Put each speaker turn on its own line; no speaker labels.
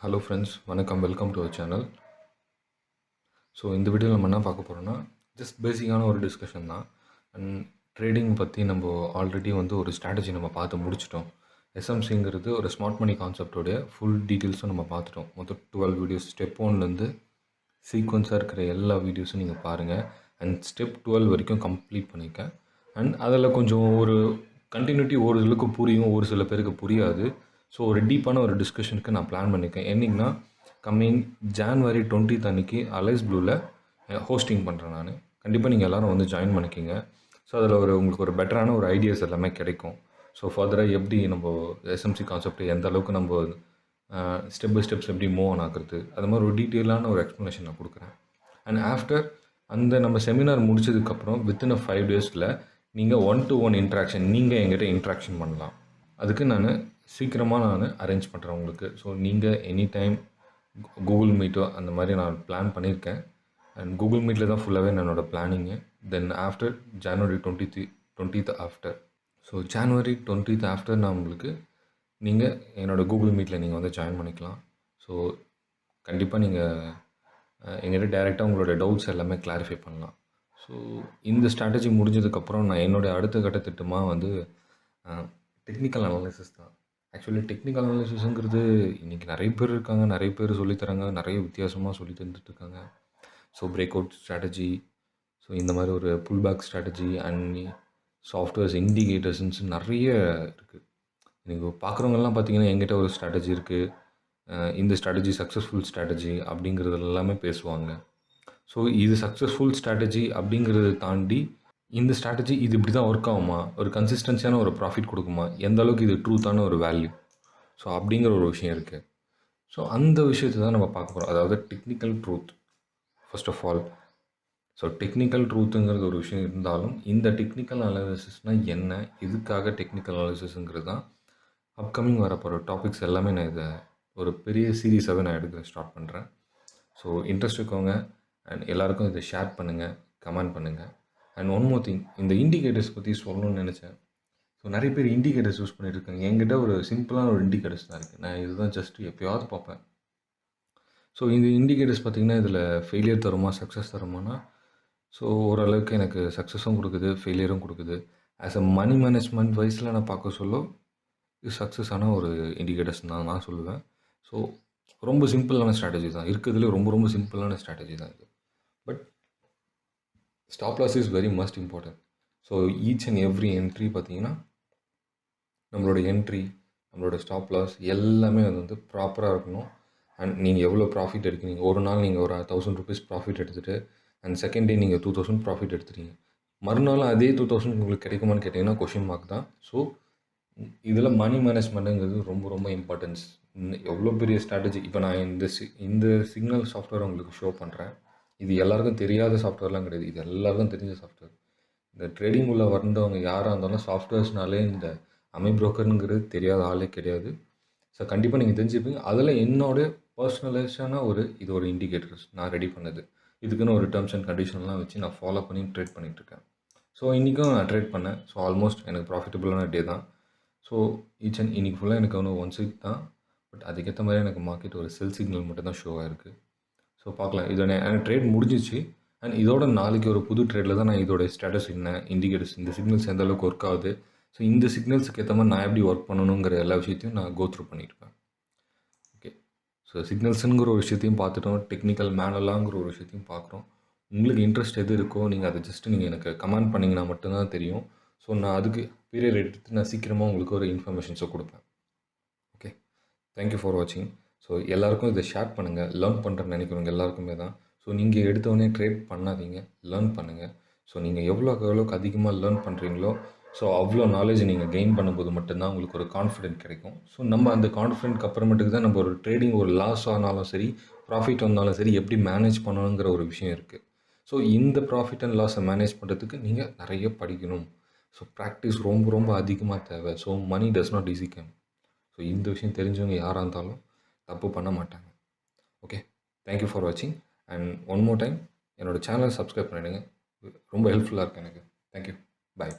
Hello friends, வணக்கம். Welcome to our channel. So இந்த வீடியோவில் நம்ம என்ன பார்க்க போகிறோம்னா, ஜஸ்ட் பேசிக்கான ஒரு டிஸ்கஷன் தான். அண்ட் ட்ரேடிங் பற்றி நம்ம ஆல்ரெடி ஒரு ஸ்ட்ராட்டஜி நம்ம பார்த்து முடிச்சிட்டோம். எஸ்எம்சிங்கிறது ஒரு ஸ்மார்ட் மணி கான்செப்டோடைய ஃபுல் டீட்டெயில்ஸும் நம்ம பார்த்துட்டோம். மொத்தம் 12 வீடியோஸ், ஸ்டெப் 1லேருந்து சீக்வன்ஸாக இருக்கிற எல்லா வீடியோஸும் நீங்கள் பாருங்கள். அண்ட் ஸ்டெப் 12 வரைக்கும் கம்ப்ளீட் பண்ணியிருக்கேன். அண்ட் அதில் கொஞ்சம் ஒரு கண்டினியூட்டி ஒரு சிலருக்கு புரியும், ஒரு சில பேருக்கு புரியாது. ஸோ ஒரு டீப்பான ஒரு டிஸ்கஷனுக்கு நான் பிளான் பண்ணியிருக்கேன். என்னைக்குன்னா கம்மிங் ஜான்வரி 20th அன்றைக்கி அலைஸ் ப்ளூவில் ஹோஸ்டிங் பண்ணுறேன் நான். கண்டிப்பாக நீங்கள் எல்லோரும் ஜாயின் பண்ணிக்கிங்க. ஸோ அதில் உங்களுக்கு ஒரு பெட்டரான ஒரு ஐடியாஸ் எல்லாமே கிடைக்கும். ஸோ ஃபர்தராக எப்படி நம்ம எஸ்எம்சி கான்செப்ட் எந்த அளவுக்கு நம்ம ஸ்டெப் பை ஸ்டெப்ஸ் எப்படி மூவ் ஆன் ஆகுறது, அது மாதிரி ஒரு டீட்டெயிலான ஒரு எக்ஸ்ப்ளனேஷன் நான் கொடுக்குறேன். அண்ட் ஆஃப்டர் அந்த நம்ம செமினார் முடிச்சதுக்கப்புறம் வித்தின் 5 daysல நீங்கள் 1-to-1 இன்ட்ராக்ஷன் நீங்கள் எங்கிட்ட இன்ட்ராக்ஷன் பண்ணலாம். அதுக்கு நான் சீக்கிரமாக அரேஞ்ச் பண்ணுறேன் உங்களுக்கு. ஸோ நீங்கள் எனி டைம் கூகுள் மீட்டோ அந்த மாதிரி நான் பிளான் பண்ணியிருக்கேன். அண்ட் கூகுள் மீட்டில் தான் ஃபுல்லாகவே என்னோடய பிளானிங்கு. தென் ஆஃப்டர் ஜனவரி 20th ஆஃப்டர். ஸோ ஜனவரி 20th ஆஃப்டர் நான் உங்களுக்கு நீங்கள் என்னோடய கூகுள் மீட்டில் நீங்கள் ஜாயின் பண்ணிக்கலாம். ஸோ கண்டிப்பாக நீங்கள் எங்கிட்ட டைரெக்டாக உங்களோட டவுட்ஸ் எல்லாமே கிளாரிஃபை பண்ணலாம். ஸோ இந்த ஸ்ட்ராட்டஜி முடிஞ்சதுக்கப்புறம் நான் என்னுடைய அடுத்த கட்ட திட்டமாக டெக்னிக்கல் அனாலிசிஸ் தான். ஆக்சுவலி டெக்னிக்கல் அனாலிசிஸுங்கிறது இன்றைக்கி நிறைய பேர் இருக்காங்க, நிறைய பேர் சொல்லித்தராங்க, நிறைய வித்தியாசமாக சொல்லி தந்துட்டுருக்காங்க. So break out strategy, so இந்த மாதிரி ஒரு pull back strategy and softwares இண்டிகேட்டர்ஸ்ன்னு நிறைய இருக்குது. நீங்கள் பார்க்குறவங்கெல்லாம் பார்த்தீங்கன்னா எங்கிட்ட ஒரு ஸ்ட்ராட்டஜி இருக்குது, இந்த ஸ்ட்ராட்டஜி சக்ஸஸ்ஃபுல் ஸ்ட்ராட்டஜி அப்படிங்கிறது எல்லாமே பேசுவாங்க. ஸோ இது சக்ஸஸ்ஃபுல் ஸ்ட்ராட்டஜி அப்படிங்கிறத தாண்டி இந்த ஸ்ட்ராட்டஜி இது இப்படி தான் ஒர்க் ஆகுமா, ஒரு கன்சிஸ்டன்சியான ஒரு ப்ராஃபிட் கொடுக்குமா, எந்த அளவுக்கு இது ட்ரூத்தான ஒரு வேல்யூ, ஸோ அப்படிங்கிற ஒரு விஷயம் இருக்குது. ஸோ அந்த விஷயத்தை தான் நம்ம பார்க்க போகிறோம். அதாவது technical truth first of all. So technical ட்ரூத்துங்கிறது ஒரு விஷயம் இருந்தாலும் இந்த டெக்னிக்கல் அனாலிசிஸ்னால் என்ன, எதுக்காக டெக்னிக்கல் அனாலிசிஸுங்கிறது தான் அப்கமிங் வரப்போகிற டாபிக்ஸ் எல்லாமே நான் இதை ஒரு பெரிய சீரீஸாகவே நான் எடுக்க ஸ்டார்ட் பண்ணுறேன். ஸோ இன்ட்ரெஸ்ட் இருக்கவங்க அண்ட் எல்லாருக்கும் இதை ஷேர் பண்ணுங்கள், கமெண்ட் பண்ணுங்கள். அண்ட் ஒன் மோர் திங், இந்த இண்டிகேட்டர்ஸ் பற்றி சொல்லணும்னு நினச்சேன். ஸோ நிறைய பேர் இண்டிகேட்டர்ஸ் யூஸ் பண்ணியிருக்காங்க. என்கிட்ட ஒரு சிம்பிளான ஒரு இண்டிகேட்டர்ஸ் தான் இருக்குது. நான் இதுதான் ஜஸ்ட்டு எப்போயாவது பார்ப்பேன். ஸோ இந்த இண்டிகேட்டர்ஸ் பார்த்திங்கன்னா இதில் ஃபெயிலியர் தருமா, சக்ஸஸ் தருமானா, ஸோ ஓரளவுக்கு எனக்கு சக்ஸஸும் கொடுக்குது, ஃபெயிலியரும் கொடுக்குது. ஆஸ் அ மணி மேனேஜ்மெண்ட் வைஸில் நான் பார்க்க சொல்ல இது சக்ஸஸான ஒரு இண்டிகேட்டர்ஸ் தான் நான் சொல்லுவேன். ஸோ ரொம்ப சிம்பிளான ஸ்ட்ராட்டஜி தான் இருக்கிறதுலே, ரொம்ப ரொம்ப சிம்பிளான ஸ்ட்ராட்டஜி தான் இது. But stop loss is very must important. So each and every entry பார்த்திங்கன்னா நம்மளோட என்ட்ரி, நம்மளோட ஸ்டாப் லாஸ் எல்லாமே ப்ராப்பராக இருக்கணும். அண்ட் நீங்கள் எவ்வளோ ப்ராஃபிட் எடுக்கிறீங்க, ஒரு நாள் நீங்கள் ஒரு 1000 rupees ப்ராஃபிட் எடுத்துகிட்டு அண்ட் செகண்ட் டே நீங்கள் 2000 ப்ராஃபிட் எடுத்துட்டீங்க, மறுநாள் அதே 2000 உங்களுக்கு கிடைக்குமான்னு கேட்டிங்கன்னா கொஷின் மார்க் தான். ஸோ இதில் மணி மேனேஜ்மெண்ட்டுங்கிறது ரொம்ப ரொம்ப இம்பார்ட்டன்ஸ். எவ்வளோ பெரிய ஸ்ட்ராட்டஜி இப்போ நான் இந்த சிக்னல் சாஃப்ட்வேர் உங்களுக்கு ஷோ பண்ணுறேன். இது எல்லாருக்கும் தெரியாத சாஃப்ட்வேர்லாம் கிடையாது, இது எல்லாருக்கும் தெரிஞ்ச சாஃப்ட்வேர். இந்த ட்ரேடிங் உள்ள வந்தவங்க யாராக இருந்தாலும் சாஃப்ட்வேர்ஸ்னாலே இந்த அமை ப்ரோக்கருங்கிறது தெரியாத ஆளே கிடையாது. ஸோ கண்டிப்பாக நீங்கள் தெரிஞ்சுப்பீங்க. அதில் என்னோடய பர்சனலைஸான இது ஒரு இண்டிகேட்டர்ஸ் நான் ரெடி பண்ணது. இதுக்குன்னு ஒரு டேர்ம்ஸ் அண்ட் கண்டிஷன்லாம் வச்சு நான் ஃபாலோ பண்ணி ட்ரேட் பண்ணிகிட்ருக்கேன். ஸோ இன்றைக்கும் நான் ட்ரேட் பண்ணேன். ஸோ ஆல்மோஸ்ட் எனக்கு ப்ராஃபிட்டபுளான டே தான். ஸோ இன்றைக்கி ஃபுல்லாக எனக்கு ஒன் சைட் தான். பட் அதுக்கேற்ற மாதிரி எனக்கு மார்க்கெட் ஒரு செல் சிக்னல் மட்டும் தான் ஷோ ஆகிருக்கு. ஸோ பார்க்கலாம். எனக்கு ட்ரேட் முடிஞ்சிச்சு. அண்ட் இதோட நாளைக்கு ஒரு புது ட்ரேடில் தான் நான் இதோட ஸ்டேட்டஸ் என்ன, இண்டிகேட்டர்ஸ், இந்த சிக்னல்ஸ் எந்த அளவுக்கு ஒர்க் ஆகுது, ஸோ இந்த சிக்னல்ஸுக்கு ஏற்ற மாதிரி நான் எப்படி ஒர்க் பண்ணணுங்கிற எல்லா விஷயத்தையும் நான் கோ த்ரூ பண்ணியிருப்பேன். ஓகே, ஸோ சிக்னல்ஸுங்கிற ஒரு விஷயத்தையும் பார்த்துட்டோம், டெக்னிக்கல் மேனலாங்கிற ஒரு விஷயத்தையும் பார்க்குறோம். உங்களுக்கு இன்ட்ரெஸ்ட் எது இருக்கோ நீங்கள் அதை நீங்கள் எனக்கு கமெண்ட் பண்ணிங்கன்னா மட்டும்தான் தெரியும். ஸோ நான் அதுக்கு பீரியட் எடுத்து நான் சீக்கிரமாக உங்களுக்கு ஒரு இன்ஃபர்மேஷன்ஸை கொடுப்பேன். ஓகே, தேங்க்யூ ஃபார் வாட்சிங். ஸோ எல்லாேருக்கும் இதை ஷேர் பண்ணுங்கள். லேர்ன் பண்ணுறேன்னு நினைக்கிறவங்க எல்லாருக்குமே தான். ஸோ நீங்கள் எடுத்தோடனே ட்ரேட் பண்ணாதீங்க, லேர்ன் பண்ணுங்கள். ஸோ நீங்கள் எவ்வளோக்கு அதிகமாக லேர்ன் பண்ணுறீங்களோ, ஸோ அவ்வளோ நாலேஜ் நீங்கள் கெயின் பண்ணும்போது மட்டும்தான் உங்களுக்கு ஒரு கான்ஃபிடென்ட் கிடைக்கும். ஸோ நம்ம அந்த கான்ஃபிடென்ட்க்கு அப்புறமேட்டுக்கு தான் நம்ம ஒரு ட்ரேடிங் ஒரு லாஸ் ஆனாலும் சரி, ப்ராஃபிட் வந்தாலும் சரி, எப்படி மேனேஜ் பண்ணணுங்கிற ஒரு விஷயம் இருக்குது. ஸோ இந்த ப்ராஃபிட் அண்ட் லாஸை மேனேஜ் பண்ணுறதுக்கு நீங்கள் நிறைய படிக்கணும். ஸோ ப்ராக்டிஸ் ரொம்ப ரொம்ப அதிகமாக தேவை. So money does not easy come. ஸோ இந்த விஷயம் தெரிஞ்சவங்க யாராக இருந்தாலும் தப்பு பண்ண மாட்டாங்க. ஓகே, தேங்க்யூ ஃபார் வாட்சிங். அண்ட் ஒன் மோர் டைம் என்னோடய சேனலை சப்ஸ்கிரைப் பண்ணிவிடுங்க. ரொம்ப ஹெல்ப்ஃபுல்லாக இருக்குது எனக்கு. தேங்க்யூ, பாய்.